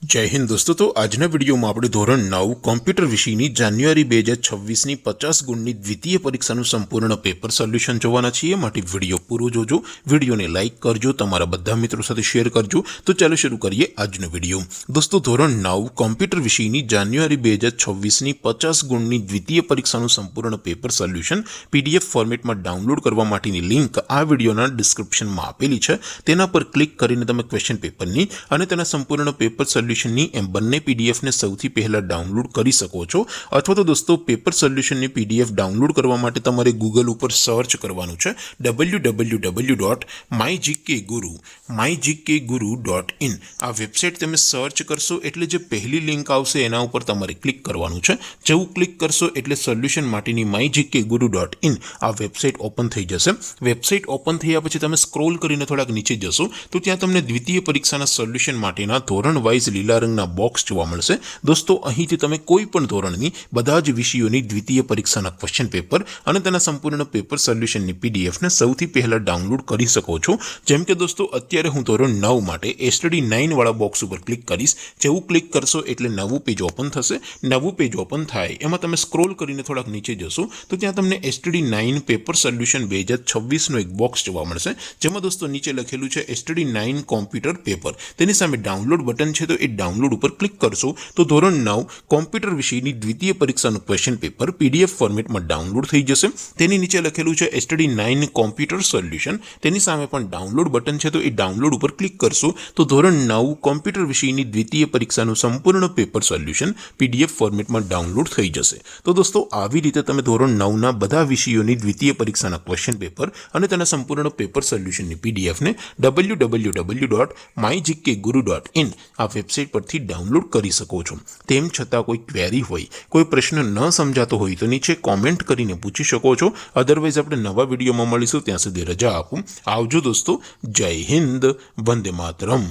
जय हिंद दोस्तों। तो આજના વિડીયોમાં આપણે ધોરણ 9 કોમ્પ્યુટર વિષયની જાન્યુઆરી 2026ની 50 ગુણની દ્વિતીય પરીક્ષાનું સંપૂર્ણ પેપર સોલ્યુશન જોવાના છીએ। માટે વિડીયો પૂરો જોજો, વિડીયોને લાઇક કરજો, તમારા બધા મિત્રો સાથે શેર કરજો। તો ચાલો શરૂ કરીએ આજનો વિડીયો। દોસ્તો ધોરણ 9 કોમ્પ્યુટર વિષયની જાન્યુઆરી 2026ની 50 ગુણની દ્વિતીય પરીક્ષાનું સંપૂર્ણ પેપર સોલ્યુશન પીડીએફ ફોર્મેટમાં ડાઉનલોડ કરવા માટેની લિંક આ વિડીયોના ડિસ્ક્રિપ્શનમાં આપેલી છે। તેના પર ક્લિક કરીને તમે ક્વેશ્ચન પેપરની અને તેના સંપૂર્ણ પેપર સોલ્યુશનની એમ બંને પીડીએફને સૌથી પહેલા ડાઉનલોડ કરી શકો છો। અથવા તો દોસ્તો પેપર સોલ્યુશનની પીડીએફ ડાઉનલોડ કરવા માટે તમારે ગૂગલ ઉપર સર્ચ કરવાનું છે www.mygkguru.in। આ વેબસાઇટ તમે સર્ચ કરશો એટલે જે પહેલી લિંક આવશે એના ઉપર તમારે ક્લિક કરવાનું છે। જેવું ક્લિક કરશો એટલે સોલ્યુશન માટેની mygkguru.in આ વેબસાઇટ ઓપન થઈ જશે। વેબસાઇટ ઓપન થયા પછી તમે સ્ક્રોલ કરીને થોડાક નીચે જશો તો ત્યાં તમને દ્વિતીય પરીક્ષાના સોલ્યુશન માટેના ધોરણ વાઇઝ લીલા રંગના બોક્સ જોવા મળશે। દોસ્તો અહીંથી તમે કોઈ પણ ધોરણની બધા જ વિષયોની દ્વિતીય પરીક્ષાના ક્વેશ્ચન પેપર અને તેના સંપૂર્ણ પેપર સોલ્યુશનની પીડીએફને સૌથી પહેલા ડાઉનલોડ કરી શકો છો। જેમ કે દોસ્તો અત્યારે હું ધોરણ 9 માટે એસટીડી 9 વાળા બોક્સ ઉપર ક્લિક કરીશ। જેવું ક્લિક કરશો એટલે નવું પેજ ઓપન થશે। નવું પેજ ઓપન થાય એમાં તમે સ્ક્રોલ કરીને થોડાક નીચે જશો તો ત્યાં તમને એસટીડી 9 પેપર સોલ્યુશન 2026નો એક બોક્સ જોવા મળશે। જેમાં દોસ્તો નીચે લખેલું છે એસટીડી 9 કોમ્પ્યુટર પેપર। તેની સામે ડાઉનલોડ બટન છે તો એ ડાઉનલોડ ઉપર ક્લિક કરશો તો ધોરણ 9 કોમ્પ્યુટર વિષયની દ્વિતીય પરીક્ષાનું ક્વેશ્ચન પેપર પીડીએફ ફોર્મેટમાં ડાઉનલોડ થઈ જશે। તેની નીચે લખેલું છે એસટીડી 9 કોમ્પ્યુટર સોલ્યુશન। તેની સામે પણ ડાઉનલોડ બટન છે તો એ ડાઉનલોડ ઉપર ક્લિક કરશો તો ધોરણ 9 કોમ્પ્યુટર વિષયની દ્વિતીય પરીક્ષાનું સંપૂર્ણ પેપર સોલ્યુશન પીડીએફ ફોર્મેટમાં ડાઉનલોડ થઈ જશે। તો દોસ્તો આવી રીતે તમે ધોરણ 9ના બધા વિષયોની દ્વિતીય પરીક્ષાના ક્વેશ્ચન પેપર અને તેના સંપૂર્ણ પેપર સોલ્યુશનની પીડીએફને www.mygkguru.in આ વેબસાઇટ પરથી ડાઉનલોડ કરી શકો છો। તેમ છતાં કોઈ ક્વેરી હોય, કોઈ પ્રશ્ન ન સમજાતો હોય તો નીચે કોમેન્ટ કરીને પૂછી શકો છો। અધરવાઇઝ આપણે નવા વિડીયોમાં મળીશું, ત્યાં સુધી રજા આપું। આવજો દોસ્તો, જય હિન્દ, વંદે માતરમ।